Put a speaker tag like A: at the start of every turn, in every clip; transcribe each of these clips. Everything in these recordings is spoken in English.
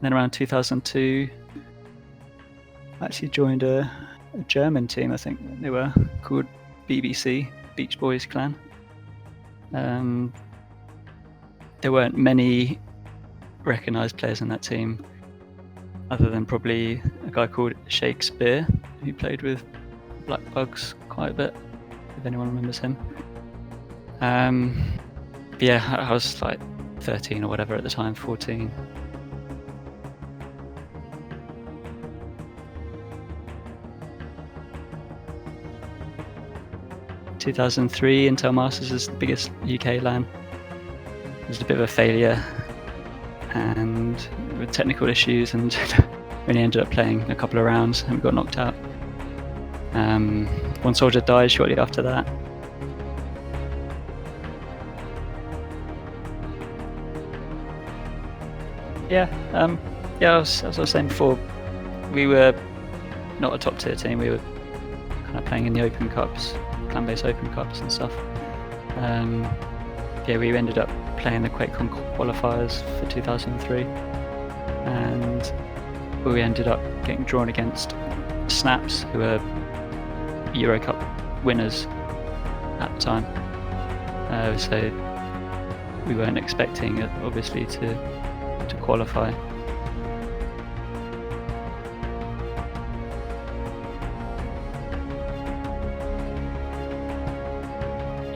A: Then around 2002, I actually joined a German team. I think they were called BBC, Beach Boys Clan. There weren't many recognised players in that team, other than probably a guy called Shakespeare, who played with Black Bugs quite a bit, if anyone remembers him. Yeah, I was like 13 or whatever at the time, 14. In 2003, Intel Masters is the biggest UK LAN. It was a bit of a failure, and with technical issues, and we only ended up playing a couple of rounds and we got knocked out. One soldier died shortly after that. Yeah, as I was saying before, we were not a top tier team. We were kind of playing in the open cups, clan-based open cups and stuff. Yeah, we ended up playing the QuakeCon qualifiers for 2003, and we ended up getting drawn against Snaps, who were Euro Cup winners at the time. So we weren't expecting, obviously, to qualify.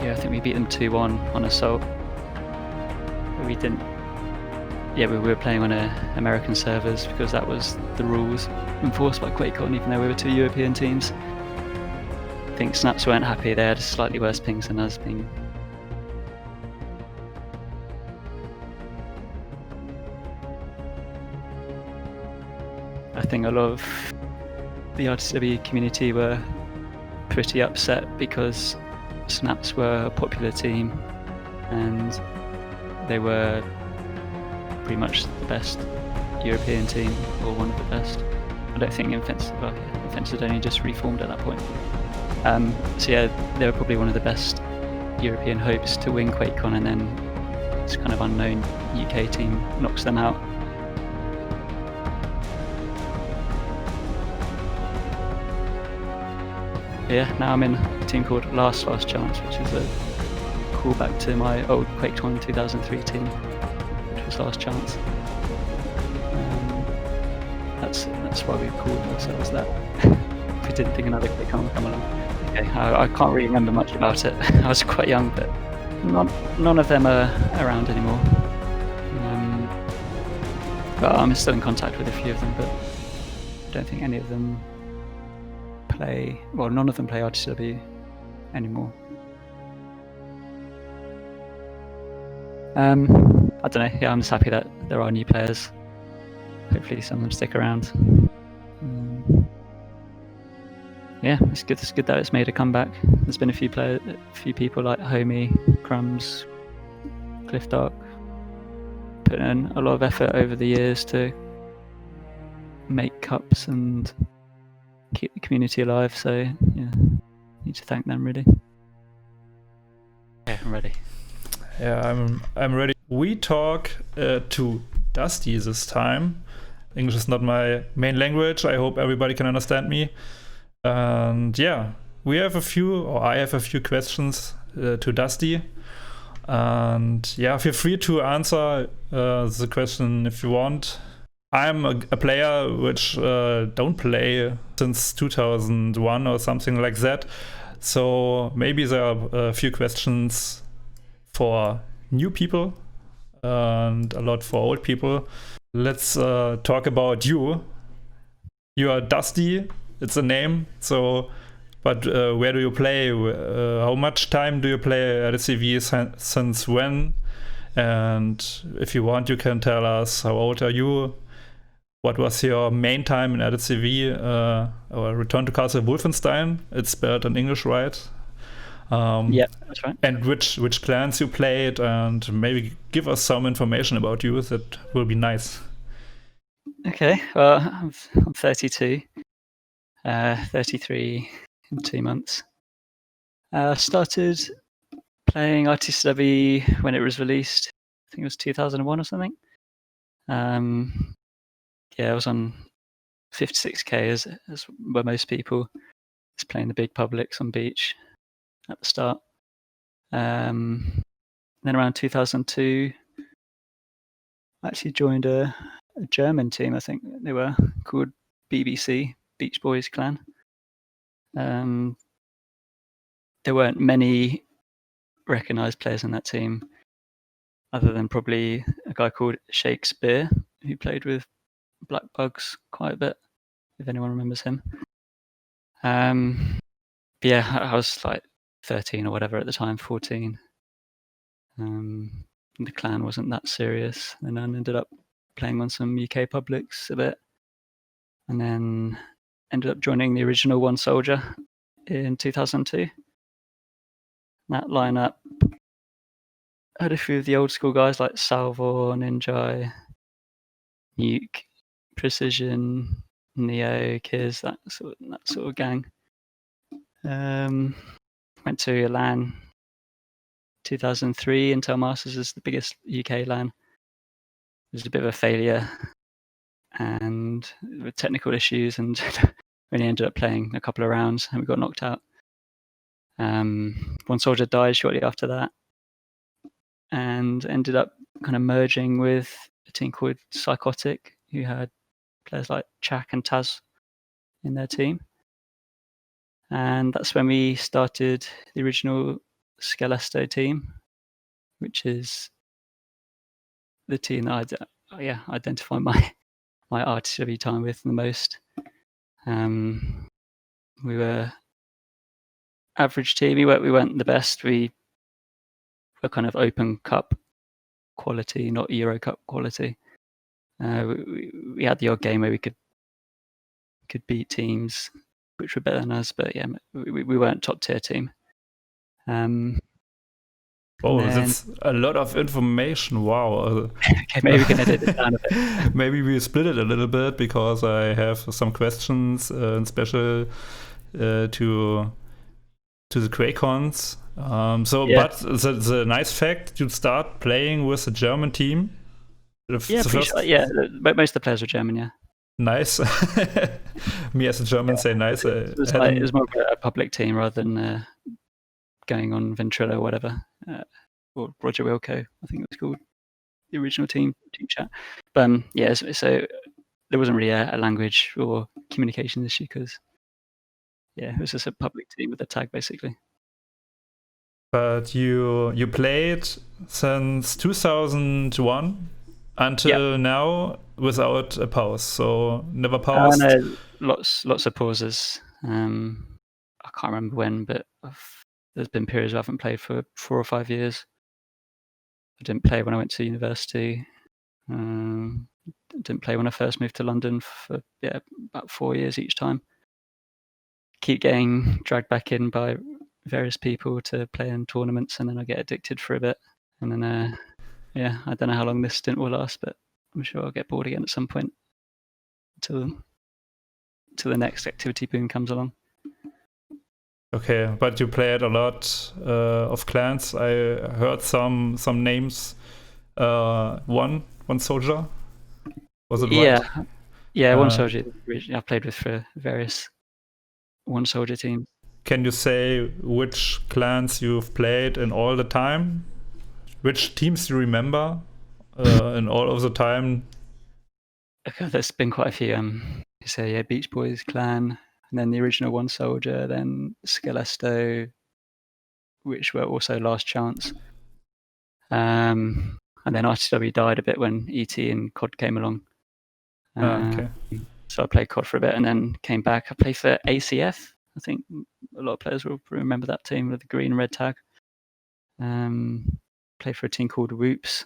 A: Yeah, I think we beat them 2-1 on Assault. We didn't. Yeah, we were playing on American servers because that was the rules enforced by QuakeCon, even though we were two European teams. I think Snaps weren't happy. They had slightly worse pings than us, being. I think a lot of the RtCW community were pretty upset because Snaps were a popular team and they were pretty much the best European team, or one of the best. I don't think Offensive had only just reformed at that point. So yeah, they were probably one of the best European hopes to win QuakeCon, and then this kind of unknown UK team knocks them out. Yeah, now I'm in a team called Last Chance, which is a callback to my old QuakeCon 2003 team, which was Last Chance. That's why we called ourselves that. We didn't think another QuakeCon would come along. Okay, I can't really remember much about it. I was quite young, but none of them are around anymore. But I'm still in contact with a few of them, but I don't think any of them play. Well, none of them play RtCW anymore. I don't know. Yeah, I'm just happy that there are new players. Hopefully, some of them stick around. Yeah, it's good. It's good that it's made a comeback. There's been a few people like Homie, Crumbs, Cliff Dark, putting in a lot of effort over the years to make cups and keep the community alive. So yeah, need to thank them really. Yeah, I'm ready.
B: Yeah, I'm ready. We talk to Dusty this time. English is not my main language. I hope everybody can understand me. And yeah, I have a few questions to Dusty. And yeah, feel free to answer the question if you want. I'm a player which don't play since 2001 or something like that. So maybe there are a few questions for new people and a lot for old people. Let's talk about you. You are Dusty, it's a name. So, but where do you play? How much time do you play RtCW since when? And if you want, you can tell us how old are you? What was your main time in RtCW? Or Return to Castle Wolfenstein? It's spelled in English, right?
A: Yeah, that's right.
B: And which clans you played, and maybe give us some information about you. That will be nice.
A: Okay, well, I'm 32, 33 in 2 months. I started playing RtCW when it was released. I think it was 2001 or something. I was on 56k as were most people. Just playing the big publics on beach at the start. Then around 2002, I actually joined a German team. I think they were called BBC, Beach Boys Clan. There weren't many recognised players in that team, other than probably a guy called Shakespeare, who played with Black Bugs quite a bit, if anyone remembers him. Yeah, I was like 13 or whatever at the time, 14. The clan wasn't that serious, and then ended up playing on some UK publics a bit, and then ended up joining the original One Soldier in 2002. That lineup had a few of the old school guys like Salvor, Ninja, Nuke, Precision, Neo, Kiz, that sort of gang. Went to a LAN 2003. Intel Masters is the biggest UK LAN. It was a bit of a failure, and with technical issues, and we only ended up playing a couple of rounds, and we got knocked out. One Soldier died shortly after that, and ended up kind of merging with a team called Psychotic, who had players like Chak and Taz in their team. And that's when we started the original Skelesto team, which is the team that I identify my RtCW time with the most. We were average team. We weren't the best. We were kind of Open Cup quality, not Euro Cup quality. We had the odd game where we could beat teams which were better than us, but yeah, we weren't top tier team.
B: Oh, that's a lot of information. Wow.
A: Okay, maybe we can edit it down a bit.
B: Maybe we split it a little bit, because I have some questions in special to the QuakeCons. But the nice fact, you start playing with a German team.
A: But most of the players were German, yeah.
B: Nice. Me as a German say nice.
A: It was more of a public team rather than going on Ventrilo or whatever, or Roger Wilco, I think it was called, the original team chat. But so there wasn't really a language or communication issue, because it was just a public team with a tag basically.
B: But you played since 2001 until now without a pause, so never paused.
A: No, lots of pauses. I can't remember when, but there's been periods I haven't played for 4 or 5 years. I didn't play when I went to university. Didn't play when I first moved to London for about 4 years each time. Keep getting dragged back in by various people to play in tournaments, and then I get addicted for a bit, and then I don't know how long this stint will last, but I'm sure I'll get bored again at some point until the next activity boom comes along.
B: Okay, but you played a lot of clans. I heard some names. One Soldier, was it right?
A: Yeah, One Soldier. I've played with for various One Soldier teams.
B: Can you say which clans you've played in all the time? Which teams you remember in all of the time?
A: Okay, there's been quite a few. Beach Boys clan, and then the original One Soldier, then Skelesto, which were also Last Chance. And then RtCW died a bit when ET and COD came along.
B: Okay.
A: So I played COD for a bit and then came back. I played for ACF. I think a lot of players will remember that team with the green and red tag. Played for a team called Whoops.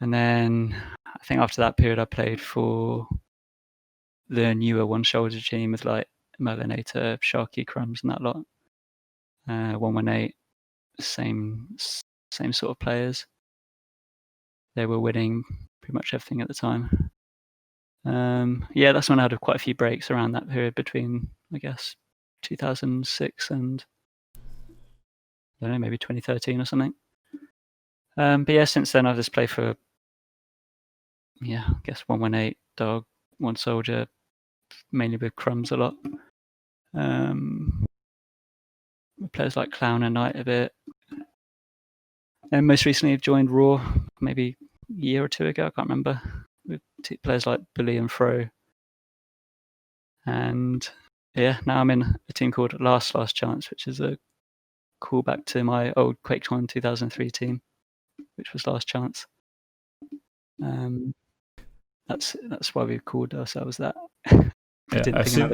A: And then I think after that period I played for the newer One Shoulder team with like Melanator, Sharky, Crumbs and that lot. 118, same sort of players. They were winning pretty much everything at the time. That's when I had quite a few breaks around that period between, I guess, 2006 and I don't know, maybe 2013 or something. But since then I've just played for, I guess 118, dog, one soldier, mainly with crumbs a lot. Players like Clown and Knight a bit. And most recently I've joined Raw, maybe a year or two ago, I can't remember, with players like Bully and Fro. And yeah, now I'm in a team called Last Chance, which is a callback to my old QuakeCon 2003 team, which was Last Chance. That's why we called ourselves that.
B: I've seen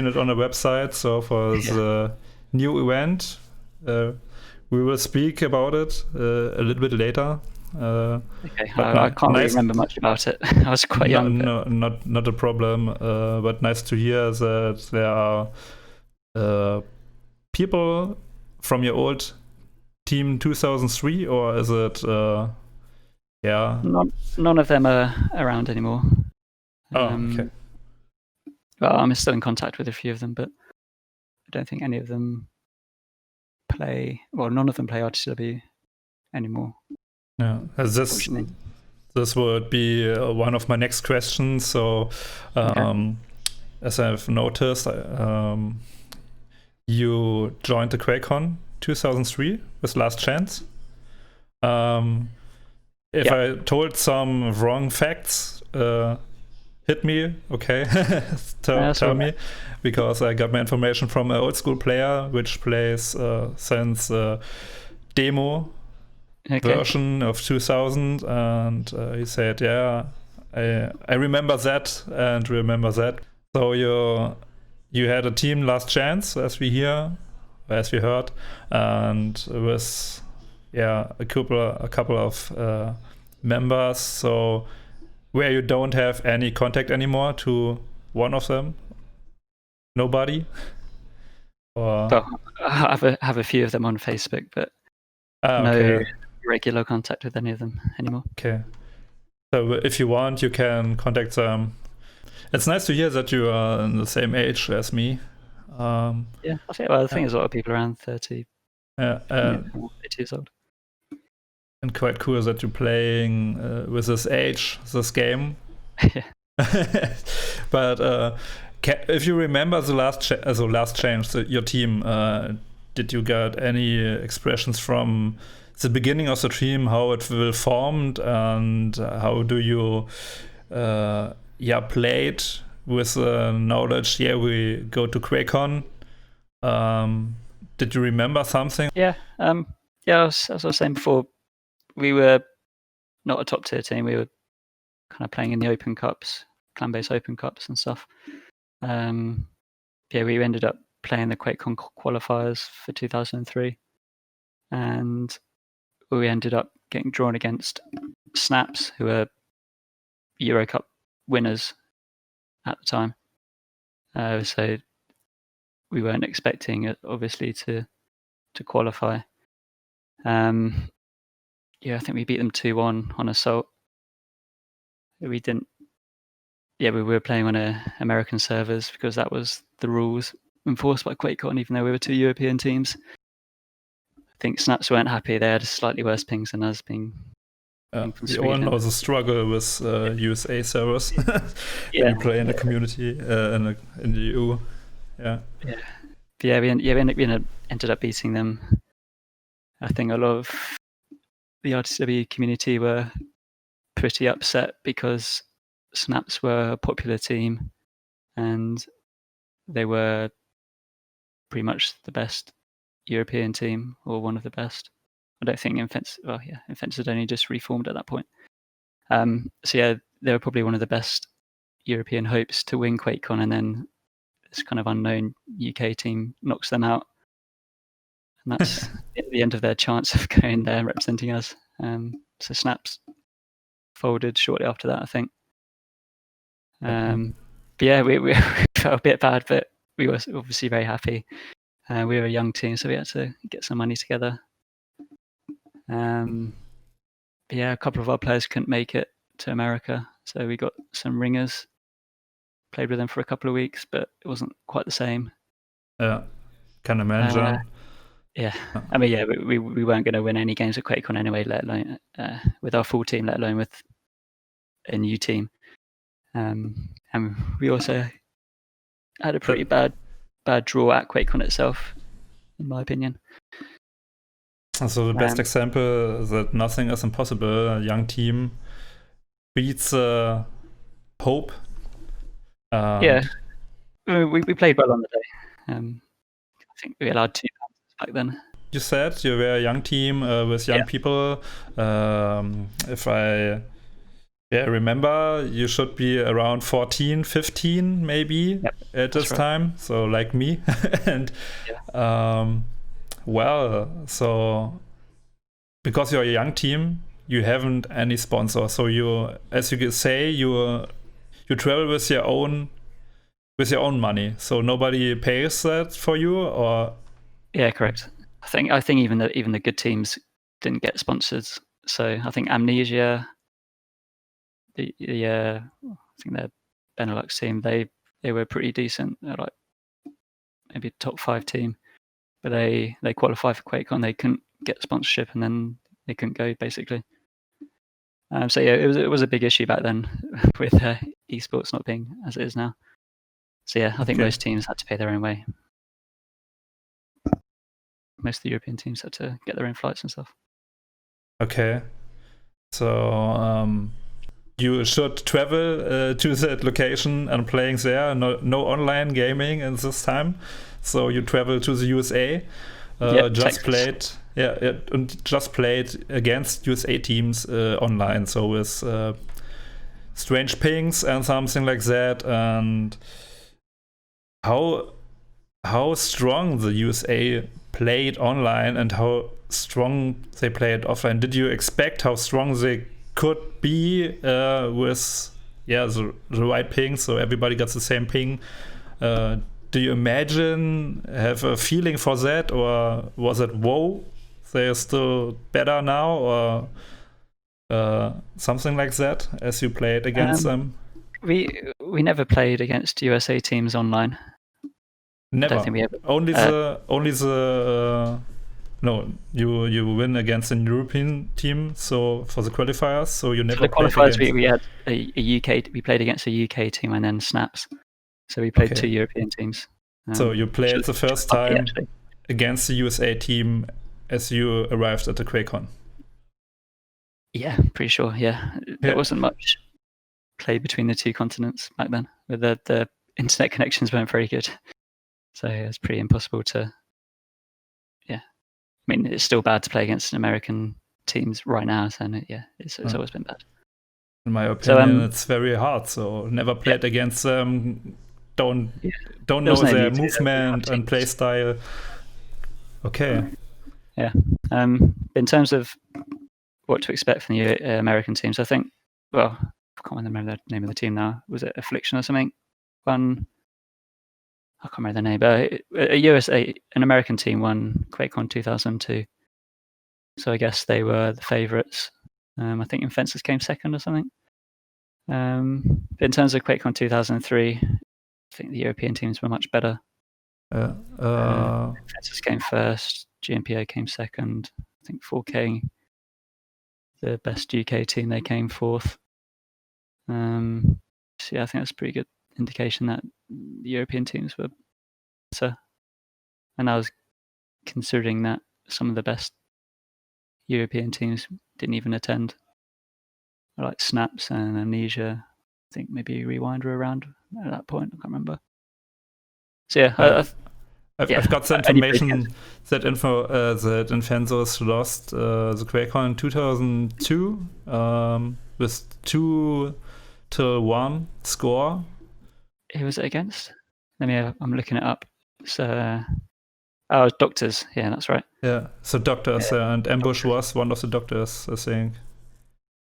B: it on the website. So for the new event, we will speak about it a little bit later.
A: Okay, I can't really remember much about it. I was quite young.
B: No, not a problem. But nice to hear that there are people from your old team 2003, or is it? Yeah.
A: None of them are around anymore.
B: Okay.
A: Well, I'm still in contact with a few of them, but I don't think any of them play. Well, none of them play RtCW anymore.
B: Yeah, this would be one of my next questions. So, as I've noticed, you joined the QuakeCon 2003 with Last Chance. If I told some wrong facts, hit me, okay? tell me, because I got my information from an old school player which plays since demo version of 2000, and he said, yeah, I remember that and remember that. So you had a team Last Chance, as we heard, and with a couple of members. So where you don't have any contact anymore to one of them? Nobody? Or
A: well, I have a few of them on Facebook, but no regular contact with any of them anymore.
B: Okay. So if you want, you can contact them. It's nice to hear that you are in the same age as me.
A: I think there's a lot of people around 30 years old.
B: And quite cool that you're playing with this age, this game. But if you remember the last change, your team, did you get any expressions from the beginning of the team, how it will formed, and how do you play it with knowledge? Yeah, we go to QuakeCon. Did you remember something?
A: Yeah, as I was saying before, we were not a top tier team. We were kind of playing in the open cups, clan-based open cups and stuff. We ended up playing the QuakeCon qualifiers for 2003, and we ended up getting drawn against Snaps, who were Euro Cup winners at the time. So we weren't expecting it, obviously, to qualify. I think we beat them 2-1 on Assault. We didn't. Yeah, we were playing on American servers because that was the rules enforced by QuakeCon, even though we were two European teams. I think Snaps weren't happy. They had slightly worse pings than us being from
B: we
A: Sweden.
B: all know the struggle with USA servers when you play in the community in the EU.
A: We ended up beating them. I think a lot of the RtCW community were pretty upset because Snaps were a popular team and they were pretty much the best European team, or one of the best. I don't think Infence had only just reformed at that point. They were probably one of the best European hopes to win QuakeCon, and then this kind of unknown UK team knocks them out. And that's the end of their chance of going there and representing us. So Snaps folded shortly after that, I think. We felt a bit bad, but we were obviously very happy. We were a young team, so we had to get some money together. A couple of our players couldn't make it to America, so we got some ringers. Played with them for a couple of weeks, but it wasn't quite the same.
B: Yeah, can imagine.
A: We weren't going to win any games at QuakeCon anyway, let alone with our full team, let alone with a new team. And we also had a pretty bad draw at QuakeCon itself, in my opinion.
B: So the best example that nothing is impossible. A young team beats Hope.
A: Yeah, we played well on the day. I think we allowed 2 passes back then.
B: You said you were a young team with young people. If I remember, you should be around 14, 15 maybe at this time. So like me. And so because you're a young team, you haven't any sponsor. So you, as you say, you travel with your own money. So nobody pays that for you, or? Yeah,
A: correct. I think even the good teams didn't get sponsors. So I think Amnesia, I think their Benelux team, they were pretty decent. They're like maybe a top 5 team, but they qualified for QuakeCon. They couldn't get sponsorship, and then they couldn't go basically. So yeah, it was a big issue back then with esports not being as it is now. So yeah, I think most teams had to pay their own way. Most of the European teams had to get their own flights and stuff.
B: Okay, so you should travel to that location and playing there. No online gaming in this time, so you travel to the USA. Just played against USA teams online, so with strange pings and something like that. And how strong the USA played online and how strong they played offline. Did you expect how strong they could be with the right ping, so everybody gets the same ping? Do you have a feeling for that, or was it whoa, they're still better now, or something like that as you played against them?
A: We never played against USA teams online.
B: Never. I don't think we ever. No, you win against a European team. So for the qualifiers, so you never.
A: For the qualifiers, we had a UK. We played against a UK team and then snaps. So we played 2 European teams.
B: So you played the first time against the USA team as you arrived at the QuakeCon. Yeah,
A: pretty sure. Yeah, there wasn't much play between the 2 continents back then. The internet connections weren't very good. So it's pretty impossible to, I mean, it's still bad to play against American teams right now. So it's always been bad.
B: In my opinion, it's very hard. So never played against them. Don't know their movement and play style. Okay.
A: Yeah. In terms of what to expect from the American teams, I think, I can't remember the name of the team now. Was it Affliction or something? I can't remember the name, but an American team won QuakeCon 2002. So I guess they were the favourites. I think Infensus came second or something. But in terms of QuakeCon 2003, I think the European teams were much better. Infensus came first, GMPO came second. I think 4K, the best UK team, they came 4th. So I think that's a pretty good indication that the European teams were better. And I was considering that some of the best European teams didn't even attend, like Snaps and Amnesia. I think maybe Rewind were around at that point. I can't remember. So
B: I've got the information that Infensus lost the QuakeCon in 2002 with 2-1 score.
A: Who was it against? I'm looking it up. So, Doctors. Yeah, that's right.
B: Yeah, so Doctors, and Ambush was one of the Doctors, I think.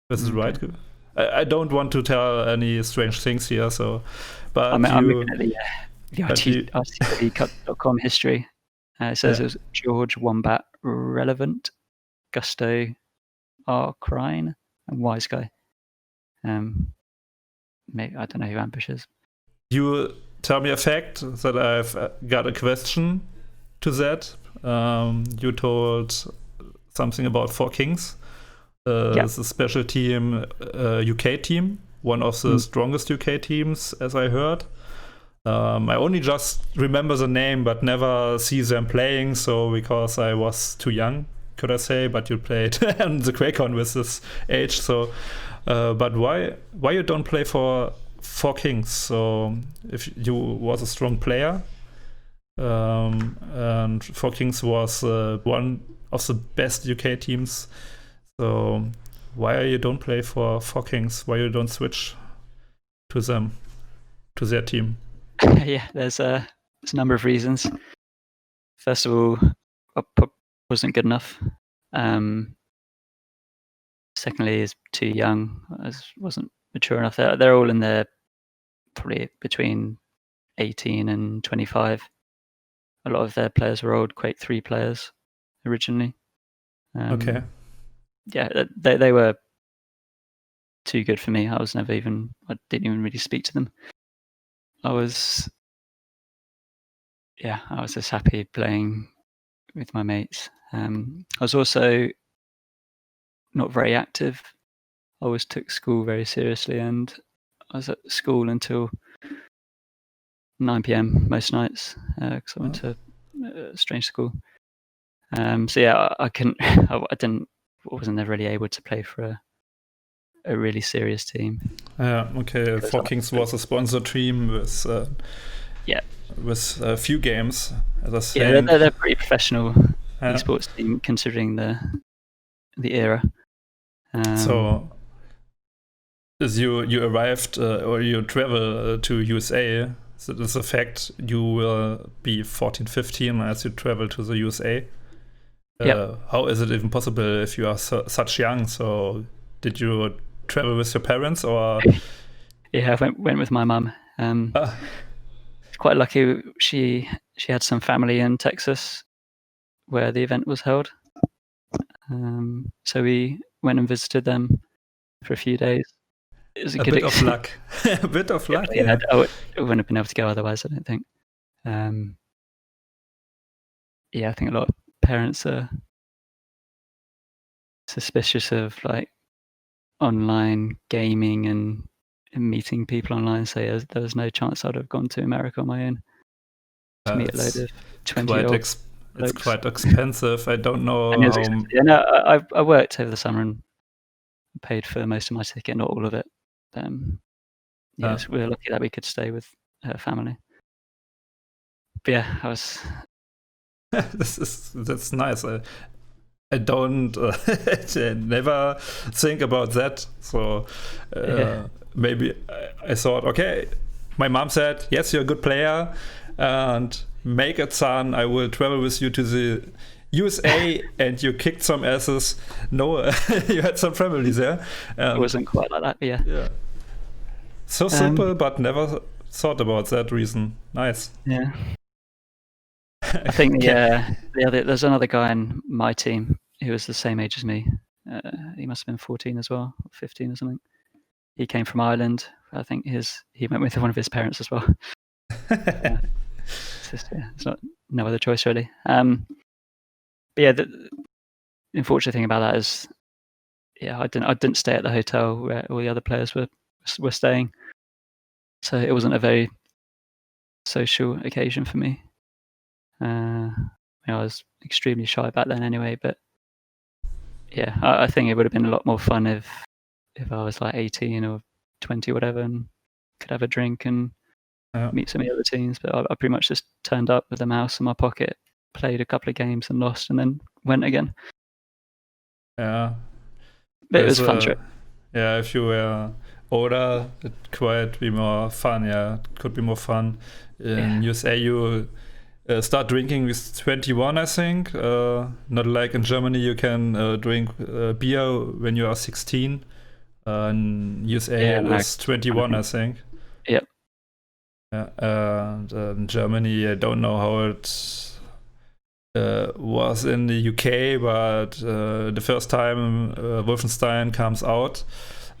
B: This is right. I don't want to tell any strange things here, but
A: I'm looking at the RtCW.com history. It says it was George Wombat, Relevant, Gusto, R. Crine, and Wise Guy. Maybe I don't know who Ambush is. You
B: tell me a fact that I've got a question to that. You told something about 4 Kings. It's a special team, UK team. one of the strongest UK teams, as I heard. I only just remember the name, but never see them playing. So because I was too young, could I say? But you played on the QuakeCon with this age. So, but why you don't play for Four Kings? So if you was a strong player, and Four Kings was one of the best UK teams. So why you don't play for Four Kings? Why you don't switch to them, to their team?
A: Yeah, there's a number of reasons. First of all, I wasn't good enough. Secondly, is too young. I wasn't mature enough. They're all in their probably between 18 and 25. A lot of their players were old Quake 3 players originally.
B: Okay.
A: Yeah, they were too good for me. I didn't even really speak to them. I was just happy playing with my mates. I was also not very active. I always took school very seriously, and I was at school until 9 p.m. most nights because I went to a strange school. So yeah, I wasn't ever really able to play for a really serious team.
B: Yeah, okay. Four Kings was a sponsor team with a few games. As I was saying.
A: Yeah, they're pretty professional esports team considering the era.
B: So, as you arrived or you travel to USA, so it's a fact you will be 14, 15 as you travel to the USA. How is it even possible if you are such young? So, did you travel with your parents or?
A: Yeah, I went with my mum. Quite lucky. She had some family in Texas where the event was held. So we went and visited them for a few days. It was a good
B: bit of luck. A bit of luck.
A: Yeah. I wouldn't have been able to go otherwise, I don't think. Yeah, I think a lot of parents are suspicious of like online gaming and meeting people online. So there was no chance I'd have gone to America on my own to meet a load of 20-year-olds.
B: It's quite expensive. I don't know.
A: I worked over the summer and paid for most of my ticket, not all of it. Yes, we were lucky that we could stay with her family. But yeah, I was.
B: That's nice. I don't never think about that. So maybe I thought, okay, my mom said, yes, you're a good player, and make it, son. I will travel with you to the USA, and you kicked some asses. No, you had some family there.
A: It wasn't quite like that, but yeah.
B: So simple, but never thought about that reason. Nice.
A: Yeah. I think there's another guy in my team who was the same age as me. He must have been 14 as well, or 15 or something. He came from Ireland. I think he went with one of his parents as well. It's no other choice really. But yeah, the unfortunate thing about that is, I didn't stay at the hotel where all the other players were staying, so it wasn't a very social occasion for me. I was extremely shy back then anyway, but yeah, I think it would have been a lot more fun if I was like 18 or 20 or whatever and could have a drink and meet some of the other teams. But I pretty much just turned up with a mouse in my pocket, played a couple of games and lost, and then went again.
B: Yeah.
A: But it was a fun trip.
B: Yeah, if you were older, it could be more fun. Yeah, it could be more fun. In USA, you start drinking with 21, I think. Not like in Germany, you can drink beer when you are 16. In USA, it was 21, I think.
A: Yep.
B: Yeah, and in Germany, I don't know how it was in the UK, but the first time Wolfenstein comes out,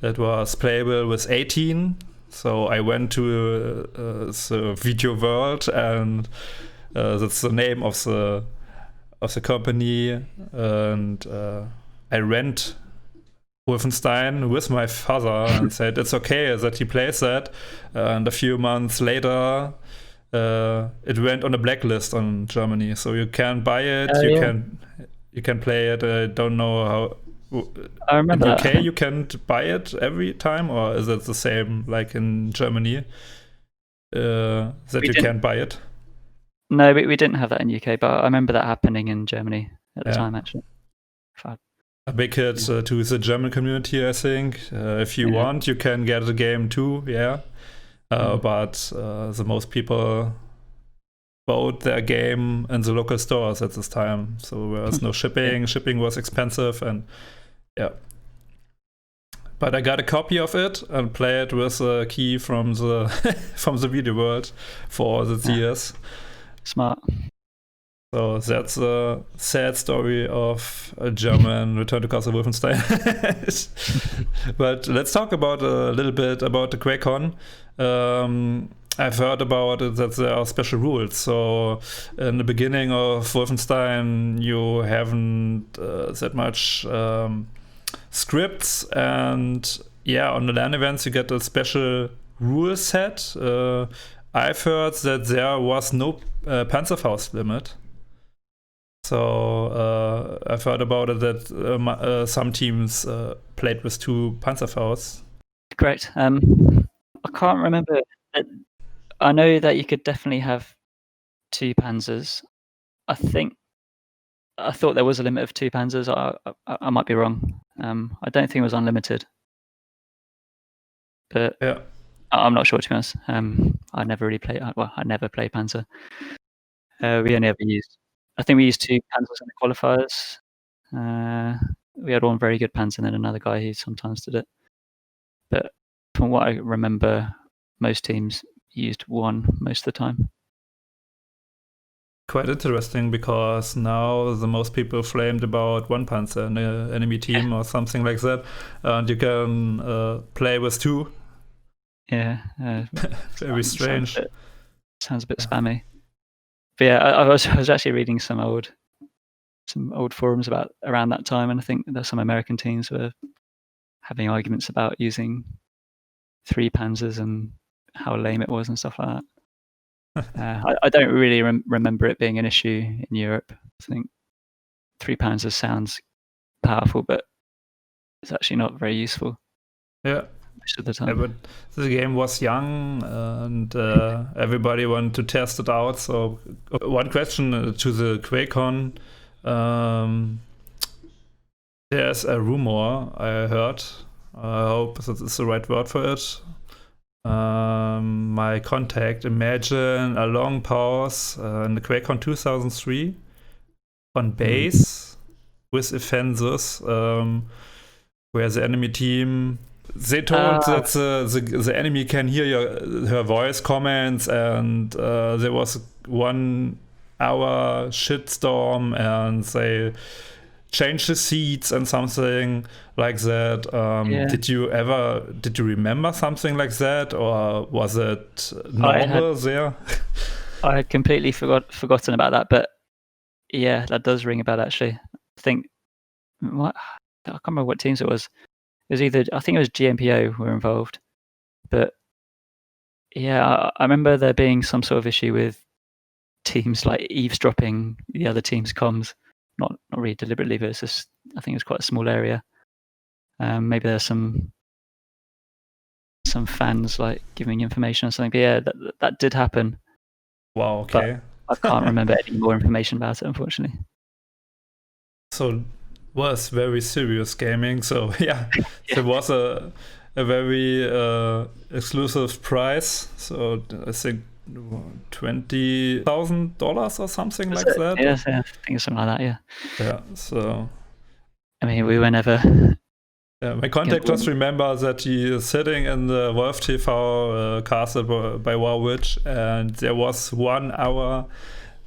B: it was playable with 18. So I went to the Video World, and that's the name of the company, and I rent Wolfenstein with my father and said it's okay that he plays that. And a few months later, it went on a blacklist on Germany, so you can't buy it. You can play it. I don't know how.
A: I remember
B: in
A: that,
B: UK you can't buy it every time, or is it the same like in Germany that you can't buy it?
A: No, we didn't have that in UK, but I remember that happening in Germany at the time, actually.
B: A big hit to the German community, I think. If you want, you can get the game too, but the most people bought their game in the local stores at this time, so there was no shipping. Shipping was expensive, and but I got a copy of it and played with a key from the from the video world for all the years.
A: Smart.
B: So that's a sad story of a German Return to Castle Wolfenstein. But let's talk about a little bit about the QuakeCon. I've heard about it that there are special rules. So in the beginning of Wolfenstein, you haven't that much scripts, and on the LAN events you get a special rule set. I've heard that there was no Panzerfaust limit. So I've heard about it that some teams played with 2 Panzerfausts.
A: Correct. I can't remember. I know that you could definitely have 2 Panzers. I thought there was a limit of 2 Panzers. I might be wrong. I don't think it was unlimited. But I'm not sure, to be honest. I never really played. I never played Panzer. We only ever used. I think we used 2 Panzers in the qualifiers. We had one very good Panzer and then another guy who sometimes did it. But from what I remember, most teams used 1 most of the time.
B: Quite interesting, because now the most people flamed about 1 Panzer in an enemy team or something like that, and you can play with 2. Very strange.
A: Sounds a bit spammy. But I was actually reading some old forums around that time, and I think there's some American teams were having arguments about using 3 Panzers and how lame it was and stuff like that. I don't really remember it being an issue in Europe. I think 3 Panzers sounds powerful, but it's actually not very useful. Most of the time.
B: But the game was young, and everybody wanted to test it out. So one question to the QuakeCon. There's a rumor I heard. I hope that is the right word for it. My contact, imagine a long pause in the QuakeCon 2003 on base with offenses, where the enemy team, they told that the enemy can hear her voice comments, and there was 1 hour shitstorm, and they changed the seats and something like that. Did you remember something like that, or was it normal there?
A: I had completely forgotten about that, but that does ring a bell, actually. I think I can't remember what teams it was. It was I think it was GMPO were involved, but I remember there being some sort of issue with teams like eavesdropping the other team's comms. Not really deliberately, but it's just, I think it's quite a small area. Maybe there's some fans like giving information or something. But that did happen.
B: Wow. Okay.
A: But I can't remember any more information about it, unfortunately.
B: So was very serious gaming. So there was a very exclusive price. So I think $20,000 or something like that.
A: Yeah, I think it's something like that.
B: Yeah. So
A: I mean, we were never.
B: My contact just remember that he is sitting in the Wolf TV castle by Warwich, and there was 1 hour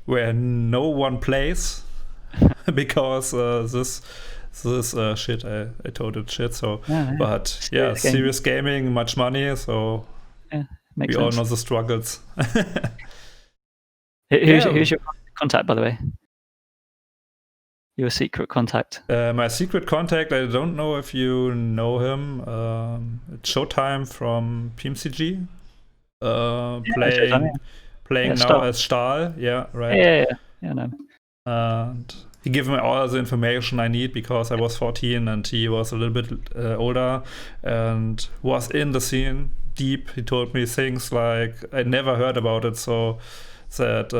B: where no one plays because this shit. I told it shit. So, but serious gaming, much money. So we all know the struggles.
A: Who's your contact, by the way? Your secret contact.
B: My secret contact, I don't know if you know him. It's Showtime from PMCG. Playing now
A: Stahl.
B: as Stahl. Yeah, right.
A: Yeah, no.
B: And he gave me all the information I need because I was 14 and he was a little bit older and was in the scene deep. He told me things like I never heard about it. So that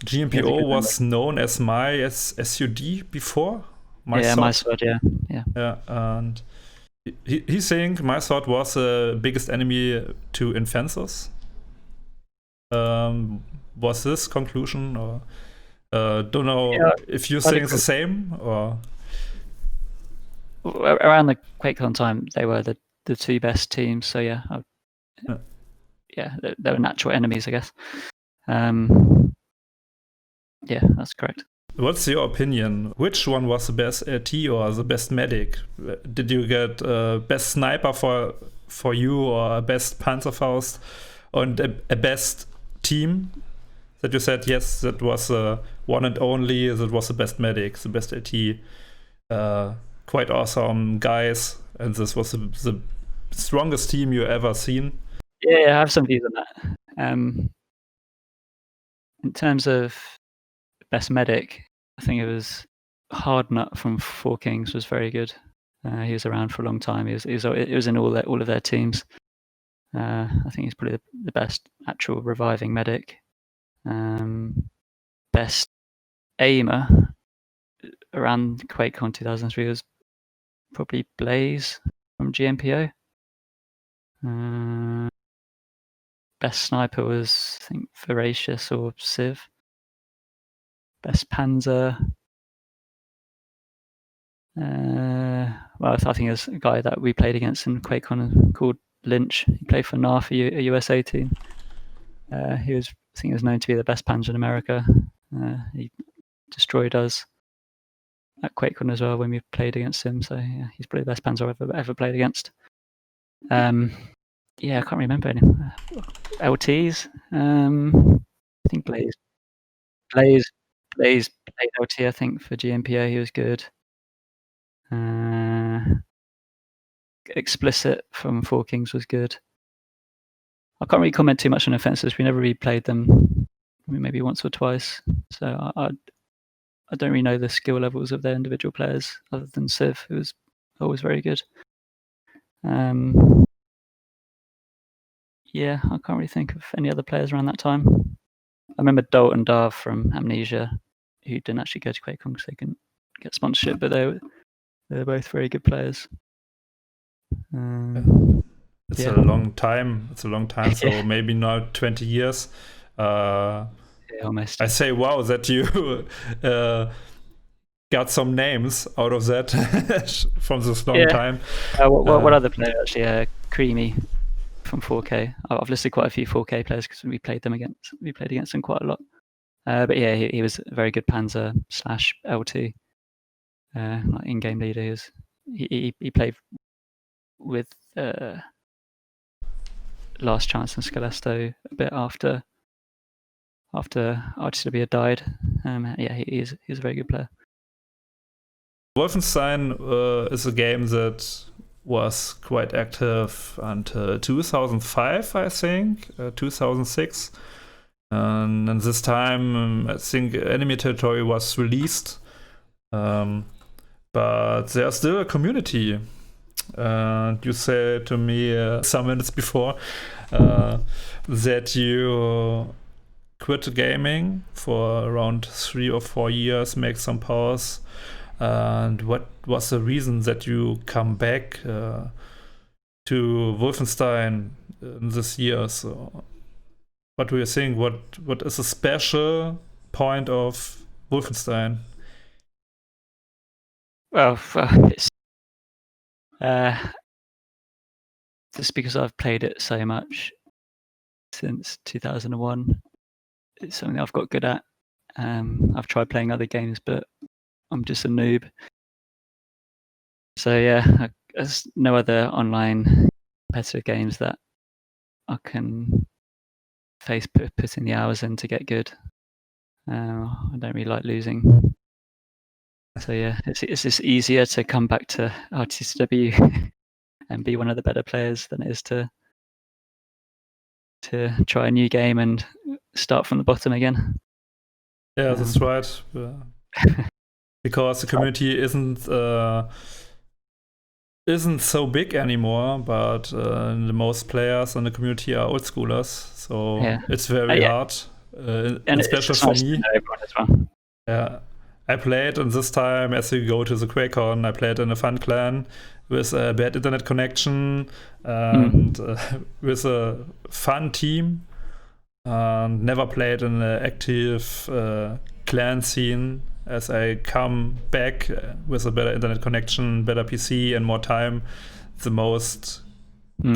B: GMPO was known as my SUD before.
A: My sword, yeah.
B: Yeah, and he think my sword was the biggest enemy to Infensus. Was this conclusion or don't know if you think the same or
A: around the QuakeCon time they were the two best teams, so yeah, they were natural enemies, I guess. Yeah, that's correct.
B: What's your opinion? Which one was the best LT or the best medic? Did you get best sniper for you or a best Panzerfaust and a best team that you said yes, that was one and only, that was the best medic, the best LT, quite awesome guys, and this was the strongest team you ever seen?
A: Yeah, I have some views on that. In terms of best medic, I think it was Hardnut from Four Kings was very good. He was around for a long time. He was in all of their teams. I think he's probably the best actual reviving medic. Best aimer around QuakeCon 2003 was probably Blaze from GMPO. Best sniper was, I think, Voracious or Civ. Best Panzer. Well, I think there's a guy that we played against in QuakeCon called Lynch. He played for NAF, a USA team. I think he was known to be the best Panzer in America. He destroyed us at QuakeCon as well when we played against him. So yeah, he's probably the best Panzer I've ever played against. Yeah, I can't remember any LTs. I think Blaze played LT. I think for GMPO he was good. Explicit from Four Kings was good. I can't really comment too much on offenses. We never really played them. Maybe once or twice. So I don't really know the skill levels of their individual players other than Civ, who was always very good. Yeah, I can't really think of any other players around that time. I remember Dolt and Darv from Amnesia, who didn't actually go to QuakeCon because they couldn't get sponsorship, but they were both very good players.
B: It's a long time. So maybe not 20 years.
A: Almost.
B: I say, wow, that you got some names out of that from this long time.
A: What other player actually? Creamy from 4K. I've listed quite a few 4K players because we played against them quite a lot. But yeah, he was a very good Panzer / LT, like in-game leader. He played with Last Chance and Scalesto a bit after RtCW had died. Yeah, he's a very good player.
B: Wolfenstein is a game that was quite active until 2005, I think, 2006. And this time, I think Enemy Territory was released. But there's still a community. And you said to me some minutes before that you quit gaming for around 3 or 4 years, make some pause. And what was the reason that you come back to Wolfenstein this year? So what do you think? What is a special point of Wolfenstein?
A: Well, it's just because I've played it so much since 2001. It's something I've got good at. I've tried playing other games, but I'm just a noob. So yeah, there's no other online competitive games that I can face putting the hours in to get good. I don't really like losing. So yeah, it's just easier to come back to RtCW and be one of the better players than it is to try a new game and start from the bottom again.
B: Yeah, that's right. Because the community isn't so big anymore, but the most players in the community are old schoolers, so
A: Yeah.
B: it's very
A: Yeah.
B: hard,
A: And
B: especially
A: it's
B: for
A: nice to
B: me.
A: know everyone as well.
B: Yeah, I played in this time as you go to the QuakeCon. I played in a fun clan with a bad internet connection and with a fun team, and never played in an active clan scene. As I come back with a better internet connection, better PC, and more time, the most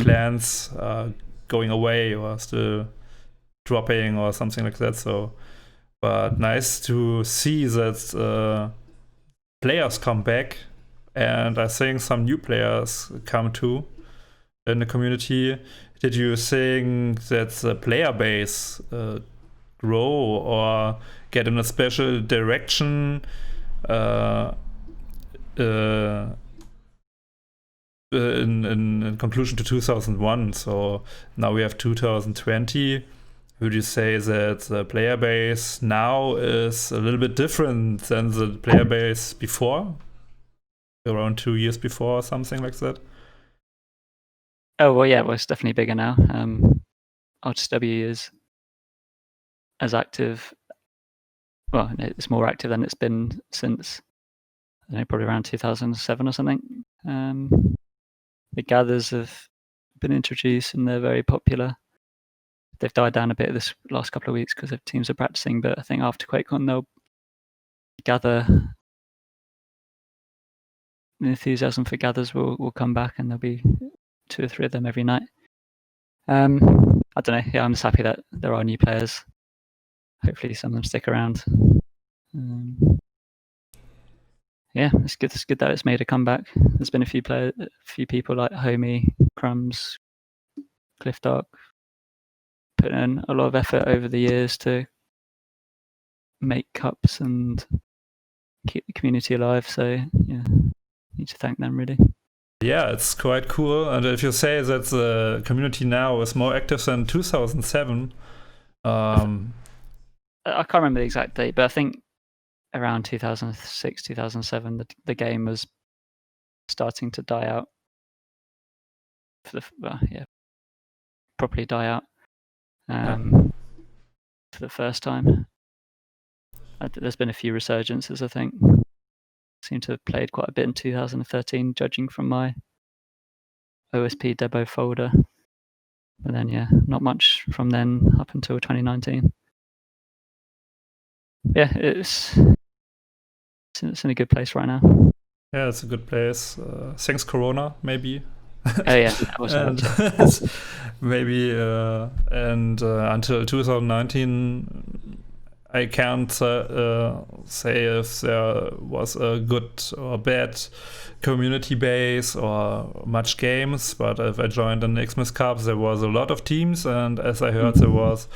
B: clans are going away or still dropping or something like that. So, but nice to see that players come back, and I think some new players come too in the community. Did you think that the player base grow or get in a special direction in conclusion to 2001? So now we have 2020. Would you say that the player base now is a little bit different than the player base before, around 2 years before, or something like that?
A: Oh well, yeah, well it's definitely bigger now. RtCW is as active. Well, it's more active than it's been since, I don't know, probably around 2007 or something. The gathers have been introduced and they're very popular. They've died down a bit this last couple of weeks because the teams are practicing, but I think after QuakeCon they'll gather. The enthusiasm for gathers will come back, and there'll be 2 or 3 of them every night. I don't know. Yeah, I'm just happy that there are new players. Hopefully, some of them stick around. Yeah, it's good. It's good that it's made a comeback. There's been a few people like Homie, Crumbs, Cliff Dark, putting in a lot of effort over the years to make cups and keep the community alive. So yeah, need to thank them really.
B: Yeah, it's quite cool. And if you say that the community now is more active than 2007,
A: I can't remember the exact date, but I think around 2006, 2007, the game was starting to die out. Properly die out for the first time. There's been a few resurgences, I think. Seem to have played quite a bit in 2013, judging from my OSP Debo folder. But then, yeah, not much from then up until 2019. Yeah, it's in a good place right now.
B: Yeah, it's a good place. Thanks, Corona, maybe.
A: Oh yeah, that was
B: and maybe and until 2019, I can't say if there was a good or bad community base or much games. But if I joined an Xmas Cup, there was a lot of teams, and as I heard, there was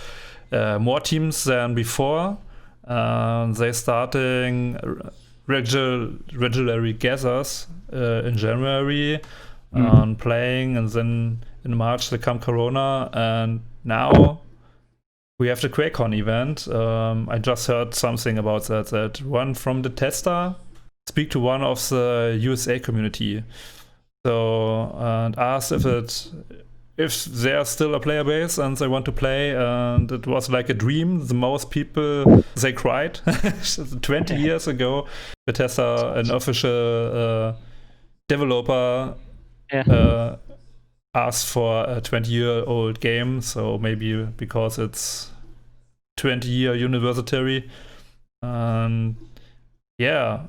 B: more teams than before. They starting regularly gathers in January on playing, and then in March they come Corona, and now we have the QuakeCon event. I just heard something about that one from the tester speak to one of the USA community, so and asked if there's still a player base and they want to play, and it was like a dream. The most people, they cried. 20 years ago, Bethesda, an official developer, asked for a 20-year-old game, so maybe because it's 20-year anniversary. And yeah,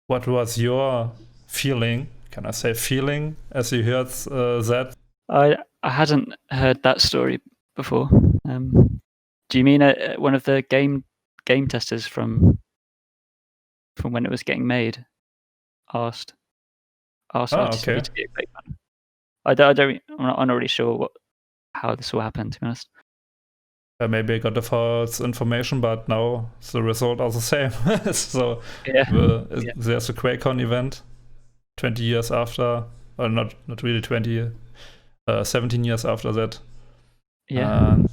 B: what was your feeling? Can I say feeling as you heard that?
A: I hadn't heard that story before. Do you mean one of the game testers from when it was getting made asked RtCW to be a QuakeCon? I'm not really sure how this will happen, to be honest.
B: maybe I got the false information, but now the result are the same. So
A: Yeah.
B: there's a QuakeCon event 20 years after, or not really 20, 17 years after that.
A: Yeah.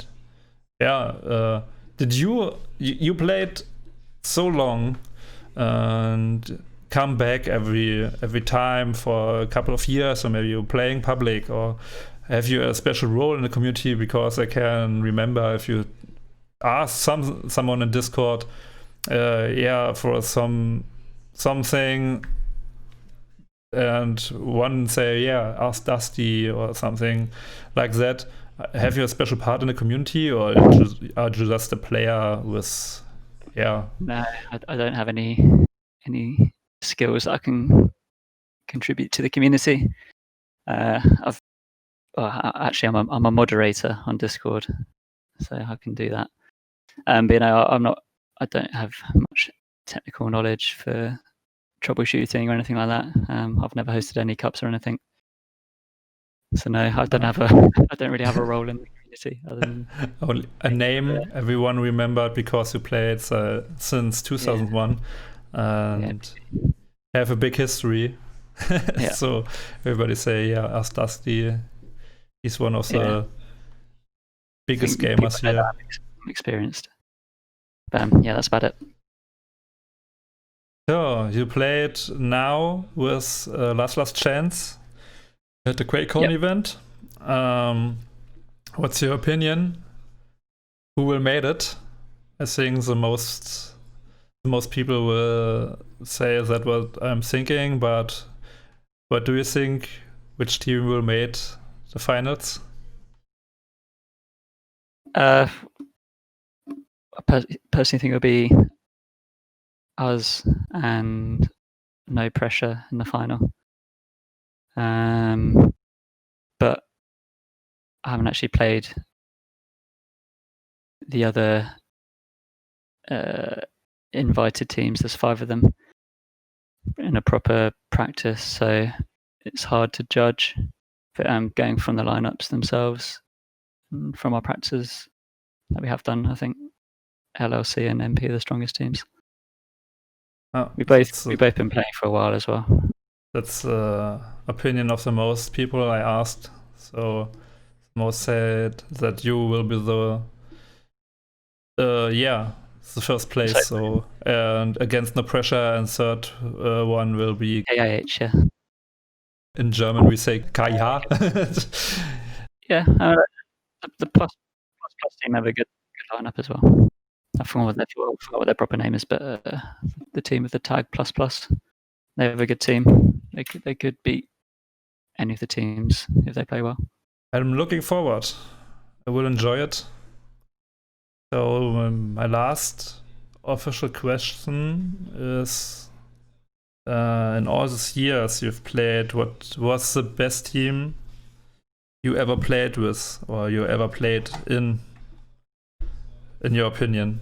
B: And did you played so long and come back every time for a couple of years, or maybe you're playing public, or have you a special role in the community? Because I can remember if you ask someone in Discord, for something, and one say, ask Dusty or something like that. Have you a special part in the community, or are you just a player with,
A: No, I don't have any skills that I can contribute to the community. Actually, I'm a moderator on Discord, so I can do that. But I don't have much technical knowledge for troubleshooting or anything like that. I've never hosted any cups or anything, so no, I don't really have a role in the community other than
B: only a name everyone remembered because you played since 2001 and have a big history. So everybody say, ask Dusty. He's one of the biggest gamers here.
A: Experienced. But that's about it.
B: So you played now with Last Chance at the QuakeCon event. What's your opinion? Who will made it? I think the most people will say that what I'm thinking, but what do you think? Which team will made the finals?
A: I personally think it'll be us and No Pressure in the final. But I haven't actually played the other invited teams. There's 5 of them in a proper practice, so it's hard to judge. But going from the lineups themselves, and from our practices that we have done, I think LLC and MP are the strongest teams. We've both been playing for a while as well.
B: That's the opinion of the most people I asked. So most said that you will be the first place. So and against No Pressure, and third one will be
A: KIH. Yeah.
B: In German we say KIH.
A: Yeah, the plus team have a good lineup as well. I forgot what their proper name is, but the team with the tag plus, they have a good team. They could beat any of the teams if they play well.
B: I'm looking forward. I will enjoy it. So my last official question is, in all these years you've played, what was the best team you ever played with, or you ever played in your opinion,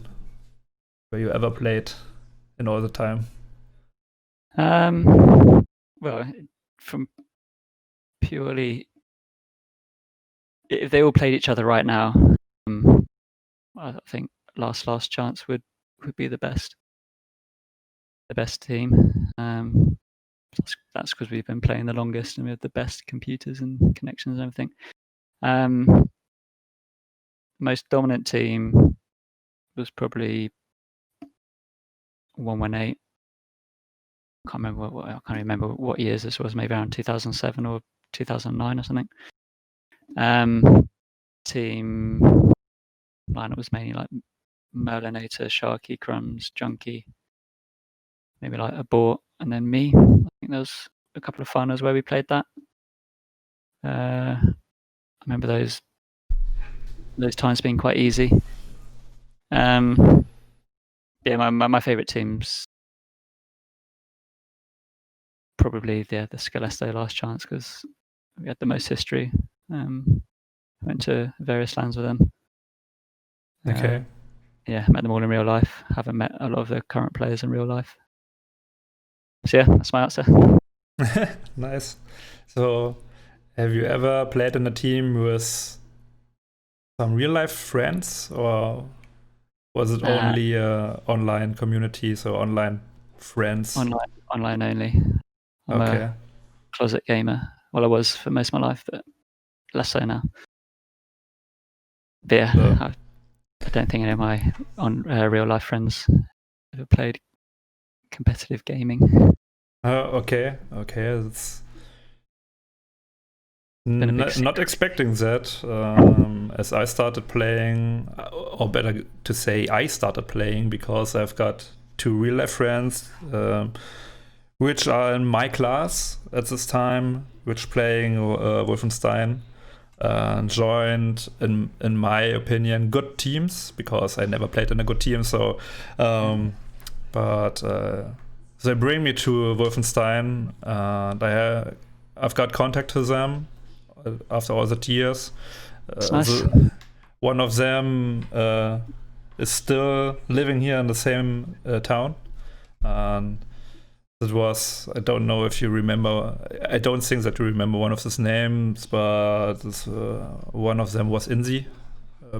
B: where you ever played in all the time?
A: Well, from purely, if they all played each other right now, I think Last Chance would be the best team. That's because we've been playing the longest and we have the best computers and connections and everything. Most dominant team was probably 118. I can't remember what years this was. Maybe around 2007 or 2009 or something. Team lineup was mainly like Merlinator, Sharky, Crumbs, Junkie, maybe like Abort, and then me. I think there was a couple of finals where we played that. I remember those times being quite easy. My favorite teams probably the Skelesto Last Chance, because we had the most history. Went to various lands with them.
B: Okay.
A: Met them all in real life. Haven't met a lot of the current players in real life. So yeah, that's my answer.
B: Nice. So have you ever played in a team with some real life friends, or was it only online community, so online friends?
A: Online only. I'm a closet gamer. Well, I was for most of my life, but less so now. But yeah, I don't think any of my real life friends ever played competitive gaming.
B: Okay. That's not expecting that, as I started playing, or better to say, I started playing because I've got 2 real life friends, which are in my class at this time, which playing Wolfenstein, joined, in my opinion, good teams, because I never played in a good team. So, but they bring me to Wolfenstein, and I've got contact with them after all the years.
A: Nice.
B: One of them is still living here in the same town, and it was, I don't know if you remember, I don't think that you remember one of his names, but one of them was Inzi,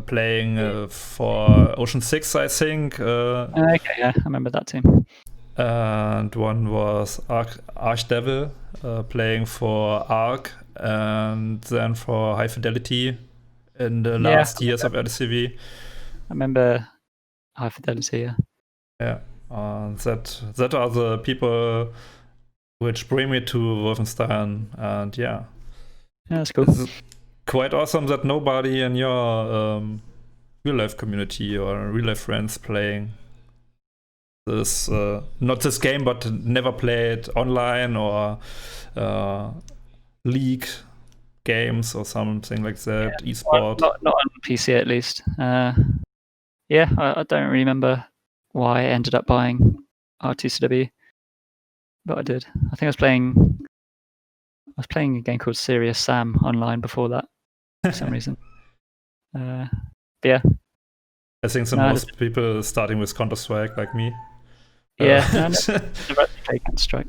B: playing for Ocean 6, I think.
A: Okay, yeah, I remember that team.
B: And one was Archdevil, playing for Arc, and then for High Fidelity in the last years of RtCW.
A: I remember High Fidelity,
B: yeah. That are the people which bring me to Wolfenstein, and yeah,
A: that's cool.
B: It's quite awesome that nobody in your real life community or real life friends playing this, not this game, but never played online or league games or something like that. Esport.
A: Not on PC at least. Yeah, I don't remember why I ended up buying RtCW, but I did. I think I was playing a game called Serious Sam online before that for some reason. Yeah.
B: I think most people starting with Counter-Strike like me.
A: Yeah, I never played Counter-Strike.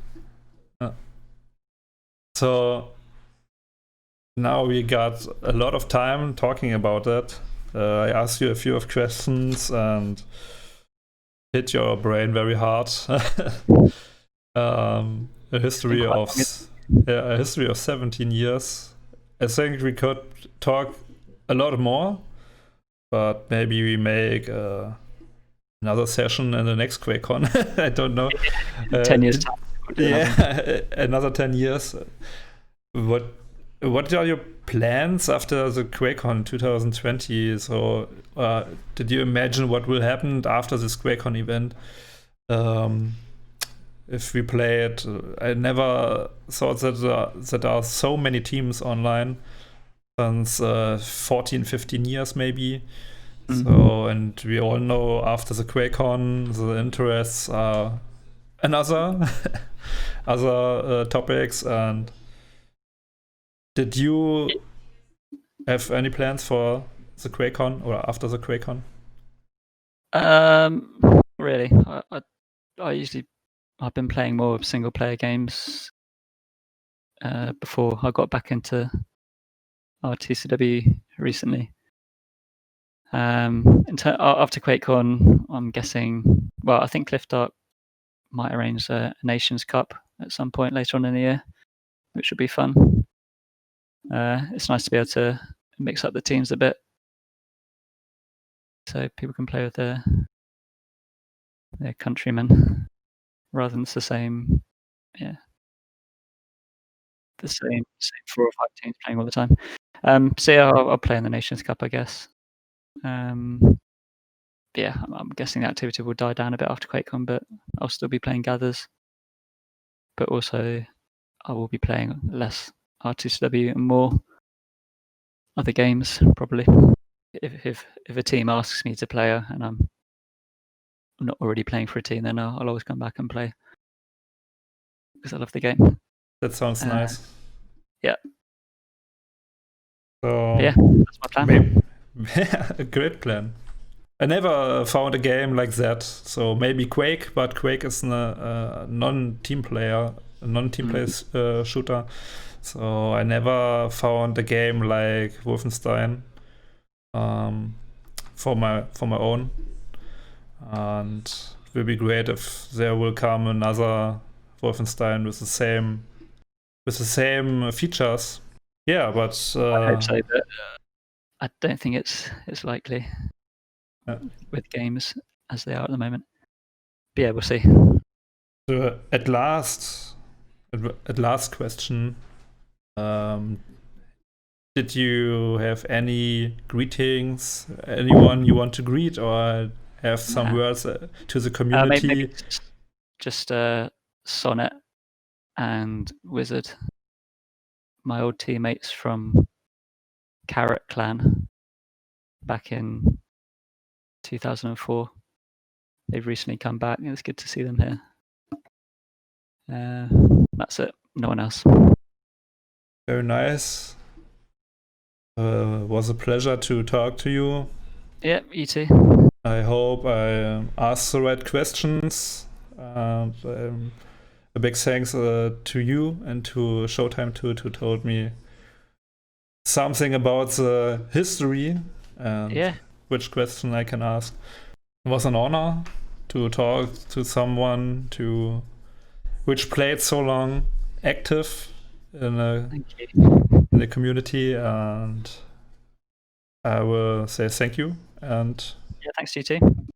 B: So now we got a lot of time talking about that. I asked you a few of questions and hit your brain very hard. A history of 17 years. I think we could talk a lot more, but maybe we make another session in the next QuakeCon. I don't know.
A: 10 years time.
B: Yeah, another 10 years. What are your plans after the QuakeCon 2020? So, did you imagine what will happen after this QuakeCon event? If we play it, I never thought that there are so many teams online since 14, 15 years maybe. Mm-hmm. So, and we all know after the QuakeCon, the interests are other topics. And did you have any plans for the QuakeCon or after the QuakeCon?
A: Really, I've been playing more single player games before I got back into RtCW recently. After QuakeCon, I'm guessing. Well, I think Cliff Dark might arrange a Nations Cup at some point later on in the year, which would be fun. It's nice to be able to mix up the teams a bit, so people can play with their countrymen rather than the same 4 or 5 teams playing all the time. So yeah, I'll play in the Nations Cup, I guess. Yeah, I'm guessing the activity will die down a bit after QuakeCon, but I'll still be playing gathers. But also, I will be playing less RtCW and more other games, probably. If a team asks me to play and I'm not already playing for a team, then I'll always come back and play because I love the game.
B: That sounds nice.
A: Yeah.
B: So
A: yeah, that's my plan.
B: A great plan. I never found a game like that. So maybe Quake, but Quake is a non-team player shooter. So I never found a game like Wolfenstein. for my own, and it will be great if there will come another Wolfenstein with the same features. Yeah, but
A: I hope so, but I don't think it's likely with games as they are at the moment. But yeah, we'll see.
B: So at last question, did you have any greetings? Anyone you want to greet, or have some words to the community?
A: Maybe just Sonnet and Wizard, my old teammates from Carrot Clan back in 2004. They've recently come back. It was good to see them here. That's it. No one else.
B: Very nice. Was a pleasure to talk to you.
A: Yeah, you too.
B: I hope I asked the right questions. A big thanks to you and to Showtime too, who told me something about the history and which question I can ask. It was an honor to talk to someone which played so long, active in the community, and I will say thank you. And
A: yeah, thanks to you too.